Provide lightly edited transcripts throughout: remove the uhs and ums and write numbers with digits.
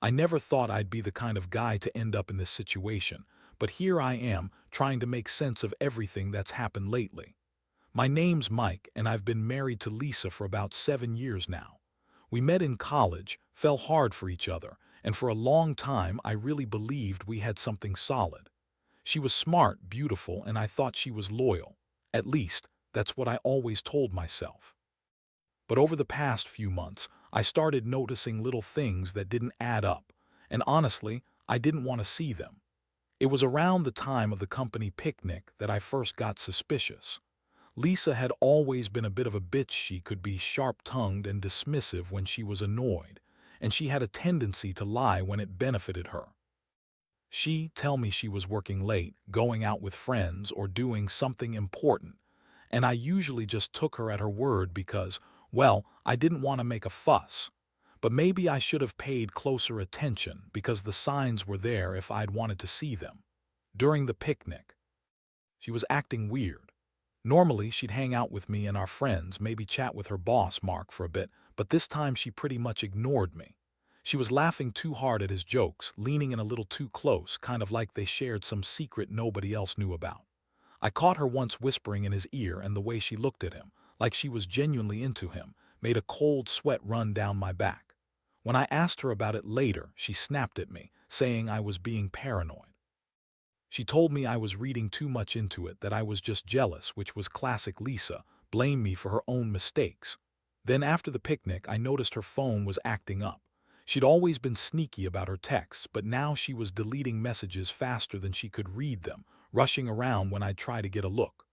I never thought I'd be the kind of guy to end up in this situation, but here I am, trying to make sense of everything that's happened lately. My name's Mike, and I've been married to Lisa for about 7 years now. We met in college, fell hard for each other, and for a long time I really believed we had something solid. She was smart, beautiful, and I thought she was loyal. At least, that's what I always told myself. But over the past few months, I started noticing little things that didn't add up, and honestly, I didn't want to see them. It was around the time of the company picnic that I first got suspicious. Lisa had always been a bit of a bitch. She could be sharp-tongued and dismissive when she was annoyed, and she had a tendency to lie when it benefited her. She'd tell me she was working late, going out with friends, or doing something important, and I usually just took her at her word because, well, I didn't want to make a fuss. But maybe I should have paid closer attention because the signs were there if I'd wanted to see them. During the picnic, she was acting weird. Normally, she'd hang out with me and our friends, maybe chat with her boss, Mark, for a bit, but this time she pretty much ignored me. She was laughing too hard at his jokes, leaning in a little too close, kind of like they shared some secret nobody else knew about. I caught her once whispering in his ear, and the way she looked at him, like she was genuinely into him, made a cold sweat run down my back. When I asked her about it later, she snapped at me, saying I was being paranoid. She told me I was reading too much into it, that I was just jealous, which was classic Lisa, blame me for her own mistakes. Then after the picnic, I noticed her phone was acting up. She'd always been sneaky about her texts, but now she was deleting messages faster than she could read them, rushing around when I'd try to get a look.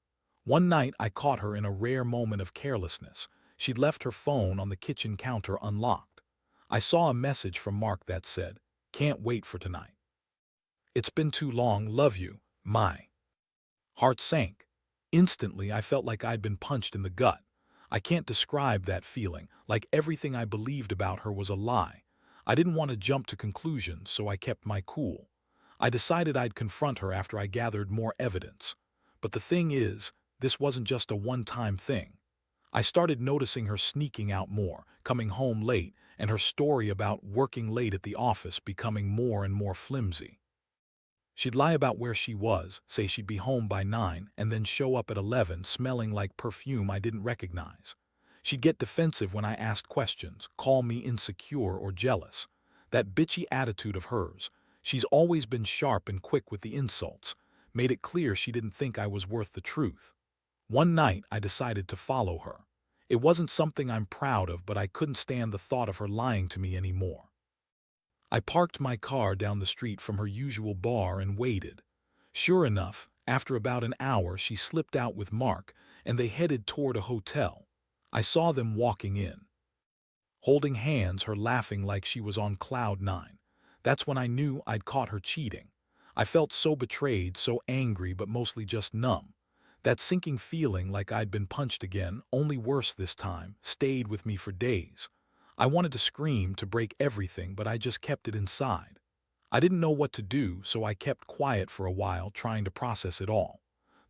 One night, I caught her in a rare moment of carelessness. She'd left her phone on the kitchen counter unlocked. I saw a message from Mark that said, "Can't wait for tonight. It's been too long, love you." My heart sank. Instantly, I felt like I'd been punched in the gut. I can't describe that feeling, like everything I believed about her was a lie. I didn't want to jump to conclusions, so I kept my cool. I decided I'd confront her after I gathered more evidence. But the thing is, this wasn't just a one-time thing. I started noticing her sneaking out more, coming home late, and her story about working late at the office becoming more and more flimsy. She'd lie about where she was, say she'd be home by 9, and then show up at 11 smelling like perfume I didn't recognize. She'd get defensive when I asked questions, call me insecure or jealous. That bitchy attitude of hers, she's always been sharp and quick with the insults, made it clear she didn't think I was worth the truth. One night, I decided to follow her. It wasn't something I'm proud of, but I couldn't stand the thought of her lying to me anymore. I parked my car down the street from her usual bar and waited. Sure enough, after about an hour, she slipped out with Mark, and they headed toward a hotel. I saw them walking in, holding hands, her laughing like she was on cloud nine. That's when I knew I'd caught her cheating. I felt so betrayed, so angry, but mostly just numb. That sinking feeling like I'd been punched again, only worse this time, stayed with me for days. I wanted to scream, to break everything, but I just kept it inside. I didn't know what to do, so I kept quiet for a while, trying to process it all.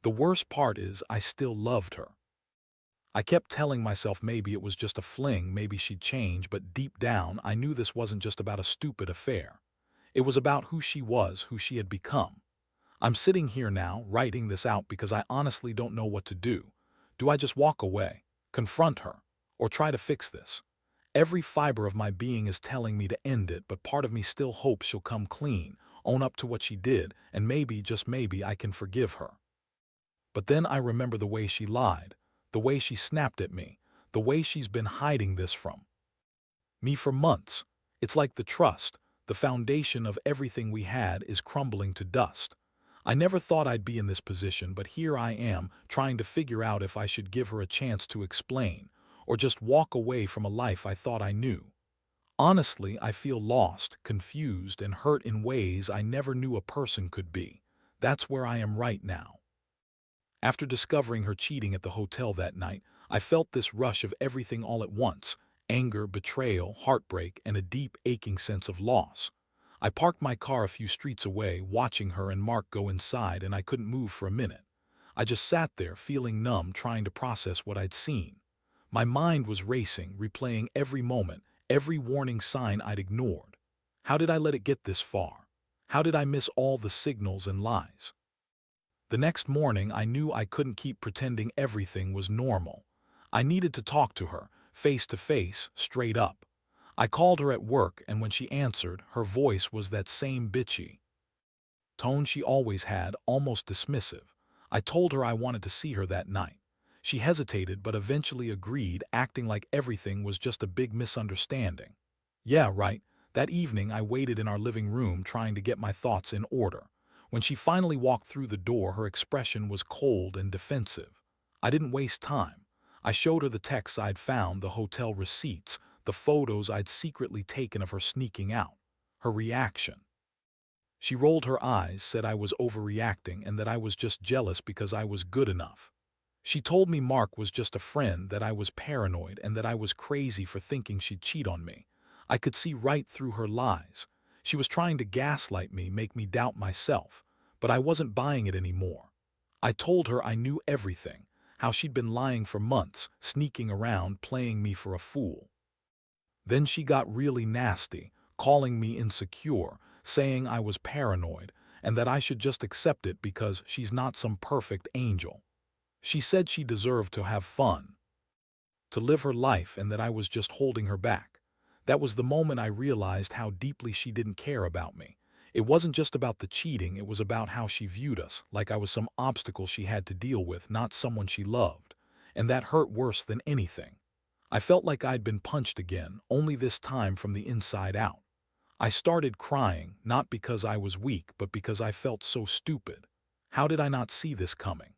The worst part is I still loved her. I kept telling myself maybe it was just a fling, maybe she'd change, but deep down I knew this wasn't just about a stupid affair. It was about who she was, who she had become. I'm sitting here now, writing this out because I honestly don't know what to do. Do I just walk away, confront her, or try to fix this? Every fiber of my being is telling me to end it, but part of me still hopes she'll come clean, own up to what she did, and maybe, just maybe, I can forgive her. But then I remember the way she lied, the way she snapped at me, the way she's been hiding this from me for months. It's like the trust, the foundation of everything we had, is crumbling to dust. I never thought I'd be in this position, but here I am, trying to figure out if I should give her a chance to explain, or just walk away from a life I thought I knew. Honestly, I feel lost, confused, and hurt in ways I never knew a person could be. That's where I am right now. After discovering her cheating at the hotel that night, I felt this rush of everything all at once: anger, betrayal, heartbreak, and a deep, aching sense of loss. I parked my car a few streets away, watching her and Mark go inside, and I couldn't move for a minute. I just sat there, feeling numb, trying to process what I'd seen. My mind was racing, replaying every moment, every warning sign I'd ignored. How did I let it get this far? How did I miss all the signals and lies? The next morning, I knew I couldn't keep pretending everything was normal. I needed to talk to her, face to face, straight up. I called her at work, and when she answered, her voice was that same bitchy tone she always had, almost dismissive. I told her I wanted to see her that night. She hesitated but eventually agreed, acting like everything was just a big misunderstanding. Yeah, right. That evening I waited in our living room trying to get my thoughts in order. When she finally walked through the door, her expression was cold and defensive. I didn't waste time. I showed her the texts I'd found, the hotel receipts, the photos I'd secretly taken of her sneaking out. Her reaction. She rolled her eyes, said I was overreacting and that I was just jealous because I was good enough. She told me Mark was just a friend, that I was paranoid, and that I was crazy for thinking she'd cheat on me. I could see right through her lies. She was trying to gaslight me, make me doubt myself, but I wasn't buying it anymore. I told her I knew everything, how she'd been lying for months, sneaking around, playing me for a fool. Then she got really nasty, calling me insecure, saying I was paranoid, and that I should just accept it because she's not some perfect angel. She said she deserved to have fun, to live her life, and that I was just holding her back. That was the moment I realized how deeply she didn't care about me. It wasn't just about the cheating, it was about how she viewed us, like I was some obstacle she had to deal with, not someone she loved. And that hurt worse than anything. I felt like I'd been punched again, only this time from the inside out. I started crying, not because I was weak, but because I felt so stupid. How did I not see this coming?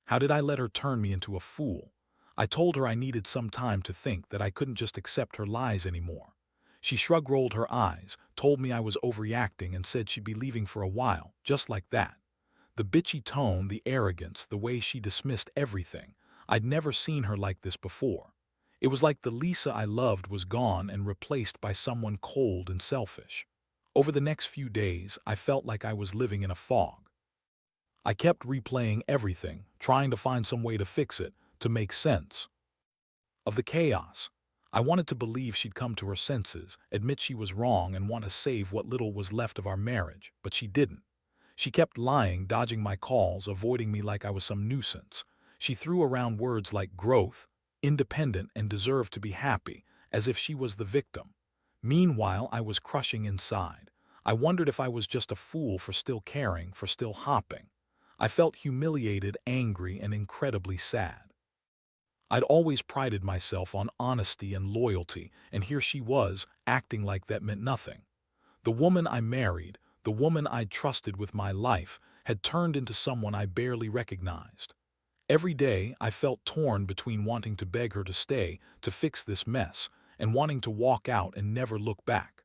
How did I let her turn me into a fool? I told her I needed some time to think, that I couldn't just accept her lies anymore. She rolled her eyes, told me I was overreacting, and said she'd be leaving for a while, just like that. The bitchy tone, the arrogance, the way she dismissed everything. I'd never seen her like this before. It was like the Lisa I loved was gone and replaced by someone cold and selfish. Over the next few days, I felt like I was living in a fog. I kept replaying everything, trying to find some way to fix it, to make sense of the chaos. I wanted to believe she'd come to her senses, admit she was wrong, and want to save what little was left of our marriage, but she didn't. She kept lying, dodging my calls, avoiding me like I was some nuisance. She threw around words like growth, independent, and deserved to be happy, as if she was the victim. Meanwhile, I was crushing inside. I wondered if I was just a fool for still caring, for still hopping. I felt humiliated, angry, and incredibly sad. I'd always prided myself on honesty and loyalty, and here she was, acting like that meant nothing. The woman I married, the woman I'd trusted with my life, had turned into someone I barely recognized. Every day, I felt torn between wanting to beg her to stay, to fix this mess, and wanting to walk out and never look back.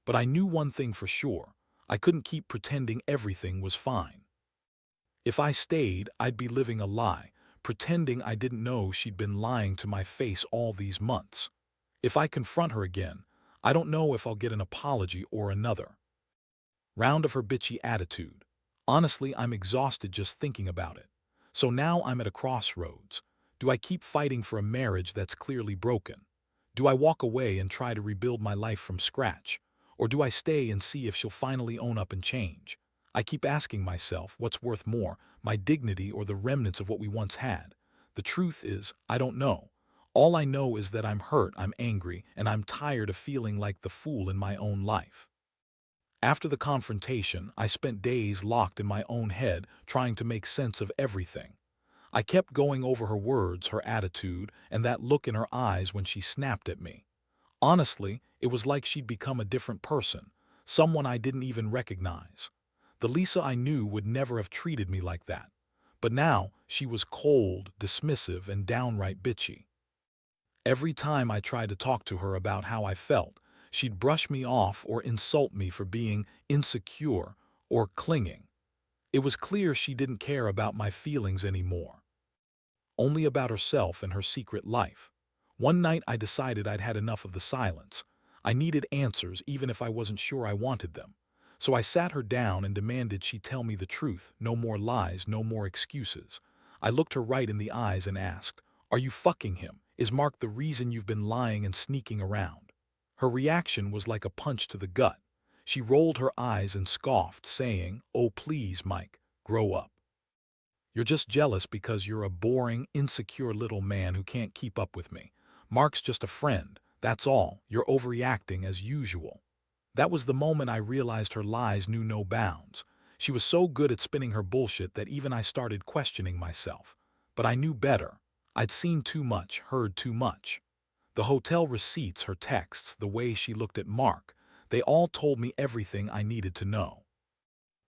But I knew one thing for sure. I couldn't keep pretending everything was fine. If I stayed, I'd be living a lie, pretending I didn't know she'd been lying to my face all these months. If I confront her again, I don't know if I'll get an apology or another round of her bitchy attitude. Honestly, I'm exhausted just thinking about it. So now I'm at a crossroads. Do I keep fighting for a marriage that's clearly broken? Do I walk away and try to rebuild my life from scratch? Or do I stay and see if she'll finally own up and change? I keep asking myself, what's worth more, my dignity or the remnants of what we once had? The truth is, I don't know. All I know is that I'm hurt, I'm angry, and I'm tired of feeling like the fool in my own life. After the confrontation, I spent days locked in my own head, trying to make sense of everything. I kept going over her words, her attitude, and that look in her eyes when she snapped at me. Honestly, it was like she'd become a different person, someone I didn't even recognize. The Lisa I knew would never have treated me like that. But now, she was cold, dismissive, and downright bitchy. Every time I tried to talk to her about how I felt, she'd brush me off or insult me for being insecure or clinging. It was clear she didn't care about my feelings anymore, only about herself and her secret life. One night I decided I'd had enough of the silence. I needed answers, even if I wasn't sure I wanted them. So I sat her down and demanded she tell me the truth, no more lies, no more excuses. I looked her right in the eyes and asked, "Are you fucking him? Is Mark the reason you've been lying and sneaking around?" Her reaction was like a punch to the gut. She rolled her eyes and scoffed, saying, "Oh, please, Mike, grow up. You're just jealous because you're a boring, insecure little man who can't keep up with me. Mark's just a friend, that's all. You're overreacting as usual." That was the moment I realized her lies knew no bounds. She was so good at spinning her bullshit that even I started questioning myself. But I knew better. I'd seen too much, heard too much. The hotel receipts, her texts, the way she looked at Mark, they all told me everything I needed to know.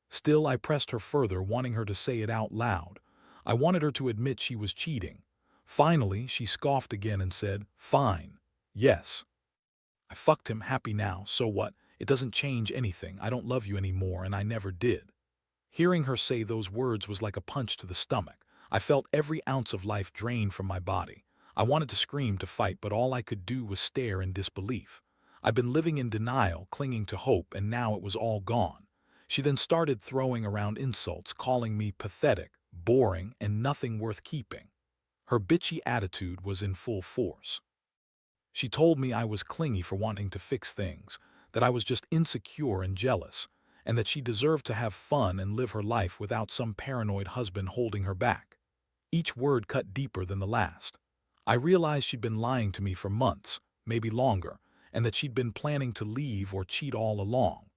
Still, I pressed her further, wanting her to say it out loud. I wanted her to admit she was cheating. Finally, she scoffed again and said, "Fine. Yes. I fucked him, happy now, so what? It doesn't change anything. I don't love you anymore, and I never did." Hearing her say those words was like a punch to the stomach. I felt every ounce of life drain from my body. I wanted to scream, to fight, but all I could do was stare in disbelief. I'd been living in denial, clinging to hope, and now it was all gone. She then started throwing around insults, calling me pathetic, boring, and nothing worth keeping. Her bitchy attitude was in full force. She told me I was clingy for wanting to fix things, that I was just insecure and jealous, and that she deserved to have fun and live her life without some paranoid husband holding her back. Each word cut deeper than the last. I realized she'd been lying to me for months, maybe longer, and that she'd been planning to leave or cheat all along.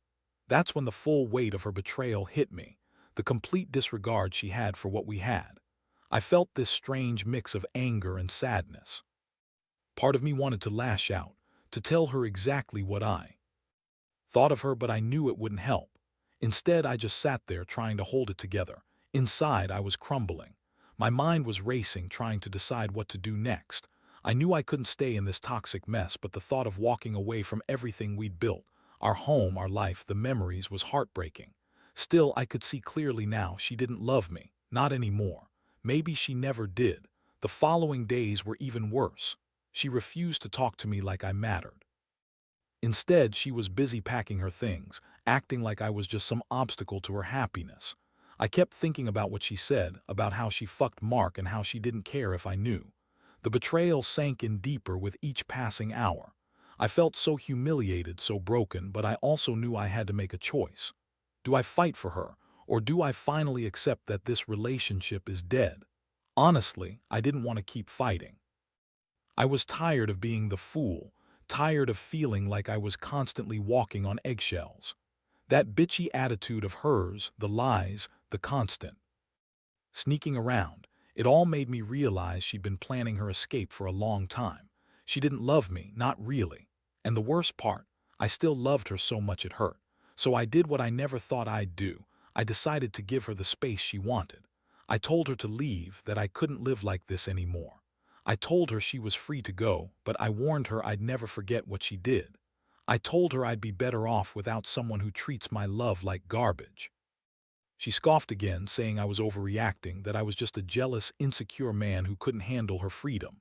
That's when the full weight of her betrayal hit me, the complete disregard she had for what we had. I felt this strange mix of anger and sadness. Part of me wanted to lash out, to tell her exactly what I thought of her, but I knew it wouldn't help. Instead, I just sat there trying to hold it together. Inside, I was crumbling. My mind was racing, trying to decide what to do next. I knew I couldn't stay in this toxic mess, but the thought of walking away from everything we'd built, our home, our life, the memories, was heartbreaking. Still, I could see clearly now she didn't love me, not anymore. Maybe she never did. The following days were even worse. She refused to talk to me like I mattered. Instead, she was busy packing her things, acting like I was just some obstacle to her happiness. I kept thinking about what she said, about how she fucked Mark and how she didn't care if I knew. The betrayal sank in deeper with each passing hour. I felt so humiliated, so broken, but I also knew I had to make a choice. Do I fight for her, or do I finally accept that this relationship is dead? Honestly, I didn't want to keep fighting. I was tired of being the fool, tired of feeling like I was constantly walking on eggshells. That bitchy attitude of hers, the lies, the constant sneaking around, it all made me realize she'd been planning her escape for a long time. She didn't love me, not really. And the worst part, I still loved her so much it hurt. So I did what I never thought I'd do. I decided to give her the space she wanted. I told her to leave, that I couldn't live like this anymore. I told her she was free to go, but I warned her I'd never forget what she did. I told her I'd be better off without someone who treats my love like garbage. She scoffed again, saying I was overreacting, that I was just a jealous, insecure man who couldn't handle her freedom.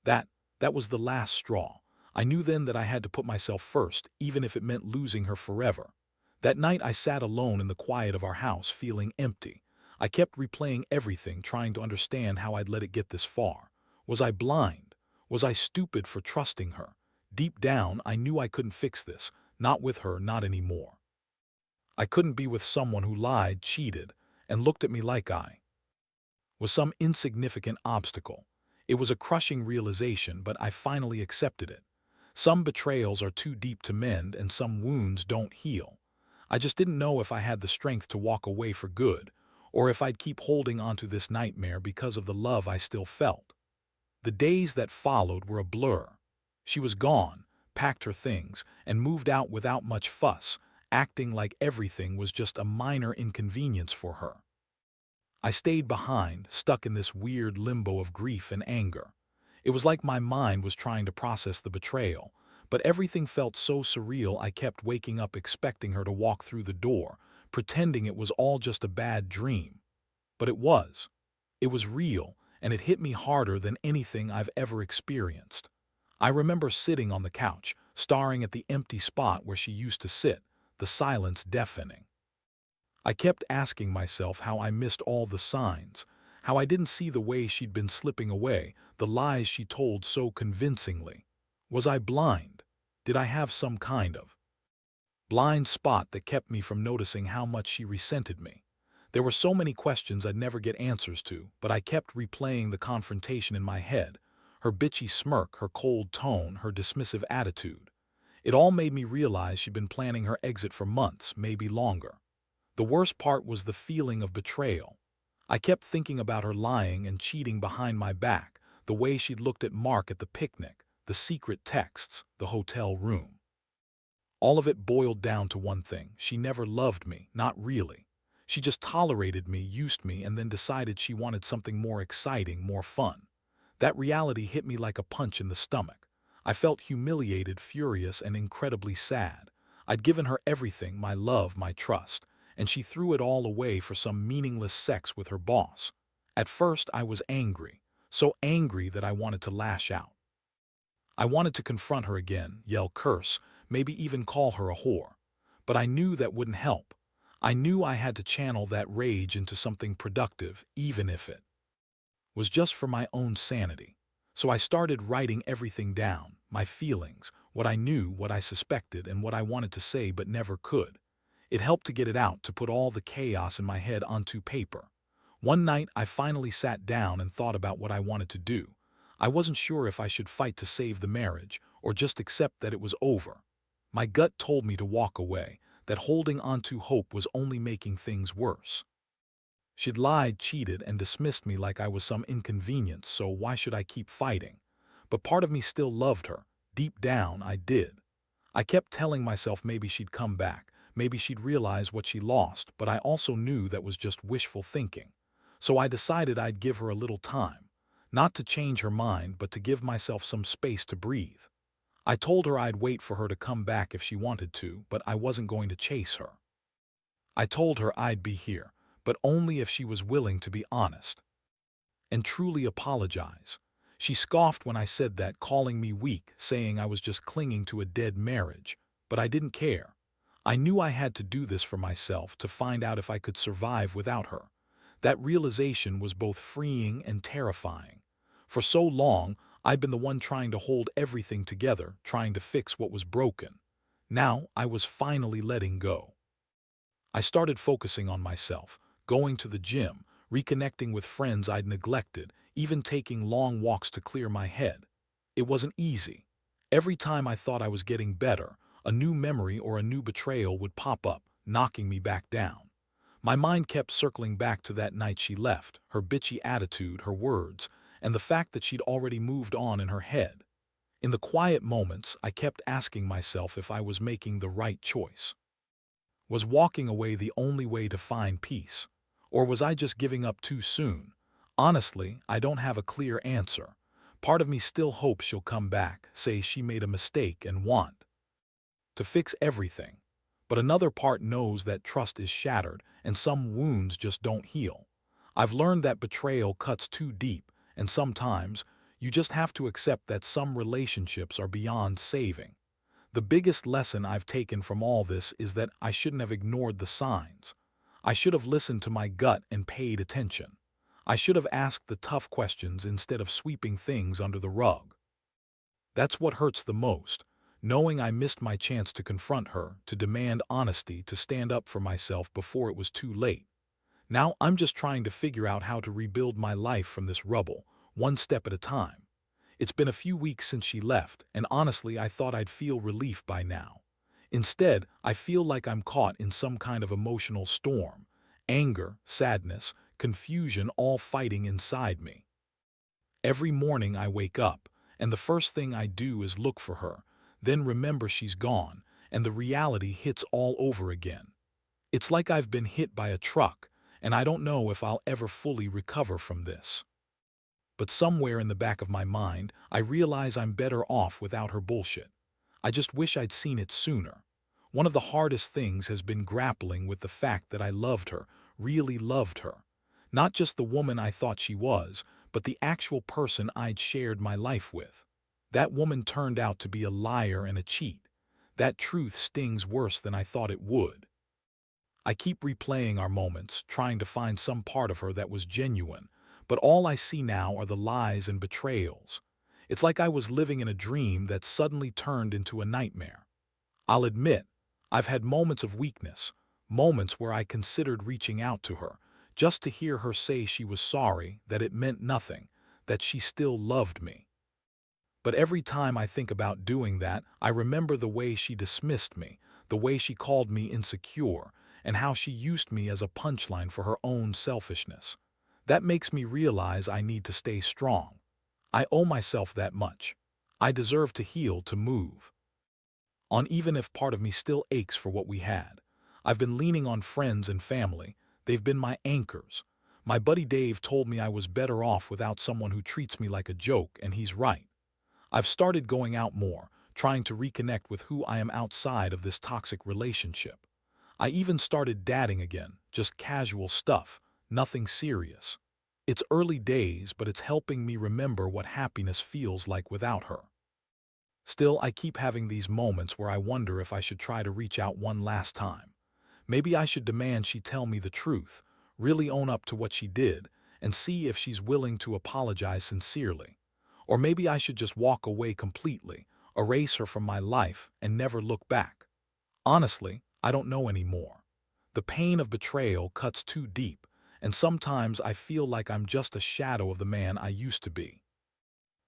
That was the last straw. I knew then that I had to put myself first, even if it meant losing her forever. That night I sat alone in the quiet of our house, feeling empty. I kept replaying everything, trying to understand how I'd let it get this far. Was I blind? Was I stupid for trusting her? Deep down, I knew I couldn't fix this, not with her, not anymore. I couldn't be with someone who lied, cheated, and looked at me like I was some insignificant obstacle. It was a crushing realization, but I finally accepted it. Some betrayals are too deep to mend, and some wounds don't heal. I just didn't know if I had the strength to walk away for good, or if I'd keep holding onto this nightmare because of the love I still felt. The days that followed were a blur. She was gone, packed her things, and moved out without much fuss, acting like everything was just a minor inconvenience for her. I stayed behind, stuck in this weird limbo of grief and anger. It was like my mind was trying to process the betrayal, but everything felt so surreal I kept waking up expecting her to walk through the door, pretending it was all just a bad dream. But it was. It was real, and it hit me harder than anything I've ever experienced. I remember sitting on the couch, staring at the empty spot where she used to sit, the silence deafening. I kept asking myself how I missed all the signs, how I didn't see the way she'd been slipping away, the lies she told so convincingly. Was I blind? Did I have some kind of blind spot that kept me from noticing how much she resented me? There were so many questions I'd never get answers to, but I kept replaying the confrontation in my head. Her bitchy smirk, her cold tone, her dismissive attitude. It all made me realize she'd been planning her exit for months, maybe longer. The worst part was the feeling of betrayal. I kept thinking about her lying and cheating behind my back, the way she'd looked at Mark at the picnic, the secret texts, the hotel room. All of it boiled down to one thing: she never loved me, not really. She just tolerated me, used me, and then decided she wanted something more exciting, more fun. That reality hit me like a punch in the stomach. I felt humiliated, furious, and incredibly sad. I'd given her everything, my love, my trust, and she threw it all away for some meaningless sex with her boss. At first, I was angry, so angry that I wanted to lash out. I wanted to confront her again, yell, curse, maybe even call her a whore. But I knew that wouldn't help. I knew I had to channel that rage into something productive, even if it was just for my own sanity. So I started writing everything down: my feelings, what I knew, what I suspected, and what I wanted to say but never could. It helped to get it out, to put all the chaos in my head onto paper. One night, I finally sat down and thought about what I wanted to do. I wasn't sure if I should fight to save the marriage, or just accept that it was over. My gut told me to walk away, that holding onto hope was only making things worse. She'd lied, cheated, and dismissed me like I was some inconvenience, so why should I keep fighting? But part of me still loved her. Deep down, I did. I kept telling myself maybe she'd come back, maybe she'd realize what she lost, but I also knew that was just wishful thinking. So I decided I'd give her a little time. Not to change her mind, but to give myself some space to breathe. I told her I'd wait for her to come back if she wanted to, but I wasn't going to chase her. I told her I'd be here, but only if she was willing to be honest and truly apologize. She scoffed when I said that, calling me weak, saying I was just clinging to a dead marriage. But I didn't care. I knew I had to do this for myself, to find out if I could survive without her. That realization was both freeing and terrifying. For so long, I'd been the one trying to hold everything together, trying to fix what was broken. Now I was finally letting go. I started focusing on myself, going to the gym, reconnecting with friends I'd neglected, even taking long walks to clear my head. It wasn't easy. Every time I thought I was getting better, a new memory or a new betrayal would pop up, knocking me back down. My mind kept circling back to that night she left, her bitchy attitude, her words, and the fact that she'd already moved on in her head. In the quiet moments, I kept asking myself if I was making the right choice. Was walking away the only way to find peace? Or was I just giving up too soon? Honestly, I don't have a clear answer. Part of me still hopes she'll come back, say she made a mistake and want to fix everything. But another part knows that trust is shattered and some wounds just don't heal. I've learned that betrayal cuts too deep, and sometimes you just have to accept that some relationships are beyond saving. The biggest lesson I've taken from all this is that I shouldn't have ignored the signs. I should have listened to my gut and paid attention. I should have asked the tough questions instead of sweeping things under the rug. That's what hurts the most, knowing I missed my chance to confront her, to demand honesty, to stand up for myself before it was too late. Now I'm just trying to figure out how to rebuild my life from this rubble, one step at a time. It's been a few weeks since she left, and honestly, I thought I'd feel relief by now. Instead, I feel like I'm caught in some kind of emotional storm. Anger, sadness, confusion, all fighting inside me. Every morning I wake up, and the first thing I do is look for her, then remember she's gone, and the reality hits all over again. It's like I've been hit by a truck, and I don't know if I'll ever fully recover from this. But somewhere in the back of my mind, I realize I'm better off without her bullshit. I just wish I'd seen it sooner. One of the hardest things has been grappling with the fact that I loved her, really loved her. Not just the woman I thought she was, but the actual person I'd shared my life with. That woman turned out to be a liar and a cheat. That truth stings worse than I thought it would. I keep replaying our moments, trying to find some part of her that was genuine, but all I see now are the lies and betrayals. It's like I was living in a dream that suddenly turned into a nightmare. I'll admit, I've had moments of weakness, moments where I considered reaching out to her, just to hear her say she was sorry, that it meant nothing, that she still loved me. But every time I think about doing that, I remember the way she dismissed me, the way she called me insecure, and how she used me as a punchline for her own selfishness. That makes me realize I need to stay strong. I owe myself that much. I deserve to heal, to move on, even if part of me still aches for what we had. I've been leaning on friends and family. They've been my anchors. My buddy Dave told me I was better off without someone who treats me like a joke, and he's right. I've started going out more, trying to reconnect with who I am outside of this toxic relationship. I even started dating again, just casual stuff, nothing serious. It's early days, but it's helping me remember what happiness feels like without her. Still, I keep having these moments where I wonder if I should try to reach out one last time. Maybe I should demand she tell me the truth, really own up to what she did, and see if she's willing to apologize sincerely. Or maybe I should just walk away completely, erase her from my life, and never look back. Honestly, I don't know anymore. The pain of betrayal cuts too deep, and sometimes I feel like I'm just a shadow of the man I used to be.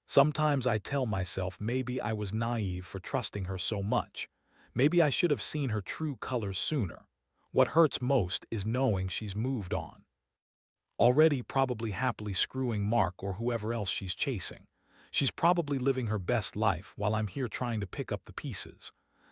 Sometimes I tell myself maybe I was naive for trusting her so much. Maybe I should have seen her true colors sooner. What hurts most is knowing she's moved on. Already probably happily screwing Mark or whoever else she's chasing. She's probably living her best life while I'm here trying to pick up the pieces.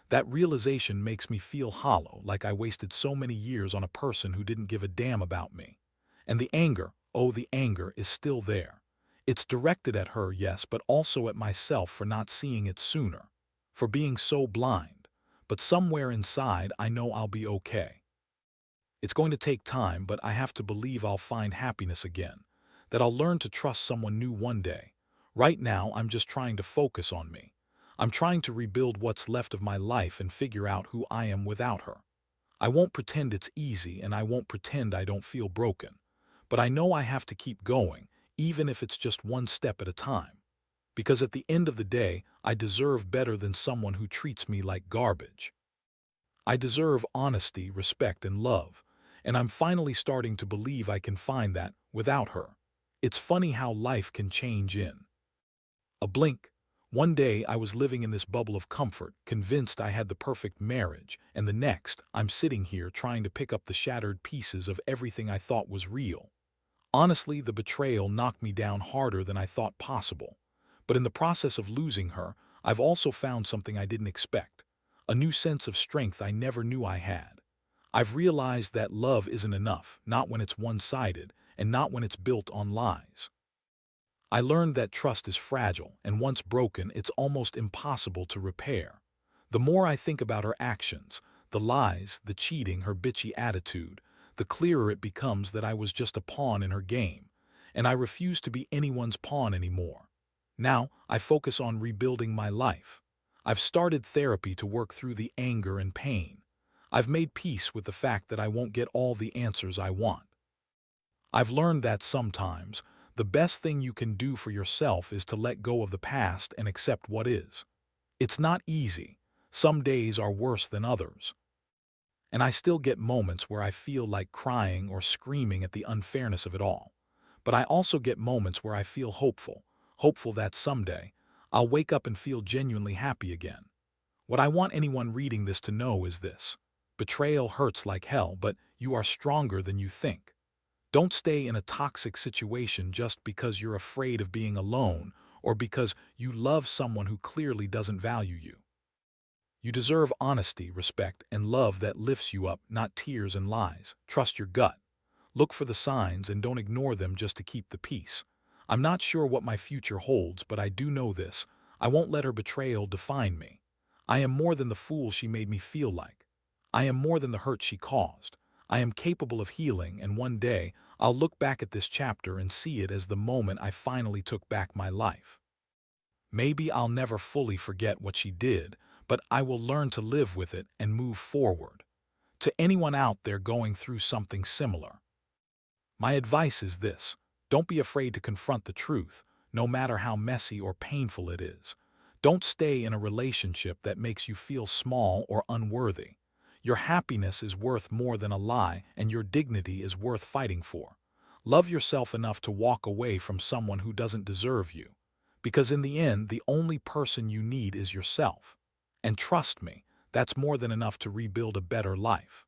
That realization makes me feel hollow, like I wasted so many years on a person who didn't give a damn about me. And the anger, oh, the anger is still there. It's directed at her, yes, but also at myself for not seeing it sooner, for being so blind. But somewhere inside, I know I'll be okay. It's going to take time, but I have to believe I'll find happiness again, that I'll learn to trust someone new one day. Right now, I'm just trying to focus on me. I'm trying to rebuild what's left of my life and figure out who I am without her. I won't pretend it's easy, and I won't pretend I don't feel broken. But I know I have to keep going, even if it's just one step at a time. Because at the end of the day, I deserve better than someone who treats me like garbage. I deserve honesty, respect, and love, and I'm finally starting to believe I can find that without her. It's funny how life can change in a blink. One day I was living in this bubble of comfort, convinced I had the perfect marriage, and the next, I'm sitting here trying to pick up the shattered pieces of everything I thought was real. Honestly, the betrayal knocked me down harder than I thought possible. But in the process of losing her, I've also found something I didn't expect. A new sense of strength I never knew I had. I've realized that love isn't enough, not when it's one-sided, and not when it's built on lies. I learned that trust is fragile, and once broken, it's almost impossible to repair. The more I think about her actions, the lies, the cheating, her bitchy attitude, the clearer it becomes that I was just a pawn in her game, and I refuse to be anyone's pawn anymore. Now, I focus on rebuilding my life. I've started therapy to work through the anger and pain. I've made peace with the fact that I won't get all the answers I want. I've learned that sometimes, the best thing you can do for yourself is to let go of the past and accept what is. It's not easy. Some days are worse than others. And I still get moments where I feel like crying or screaming at the unfairness of it all. But I also get moments where I feel hopeful, hopeful that someday, I'll wake up and feel genuinely happy again. What I want anyone reading this to know is this: betrayal hurts like hell, but you are stronger than you think. Don't stay in a toxic situation just because you're afraid of being alone or because you love someone who clearly doesn't value you. You deserve honesty, respect, and love that lifts you up, not tears and lies. Trust your gut. Look for the signs and don't ignore them just to keep the peace. I'm not sure what my future holds, but I do know this: I won't let her betrayal define me. I am more than the fool she made me feel like. I am more than the hurt she caused. I am capable of healing, and one day, I'll look back at this chapter and see it as the moment I finally took back my life. Maybe I'll never fully forget what she did, but I will learn to live with it and move forward. To anyone out there going through something similar, my advice is this: don't be afraid to confront the truth. no matter how messy or painful it is. Don't stay in a relationship that makes you feel small or unworthy. Your happiness is worth more than a lie, and your dignity is worth fighting for. Love yourself enough to walk away from someone who doesn't deserve you. Because in the end, the only person you need is yourself. And trust me, that's more than enough to rebuild a better life.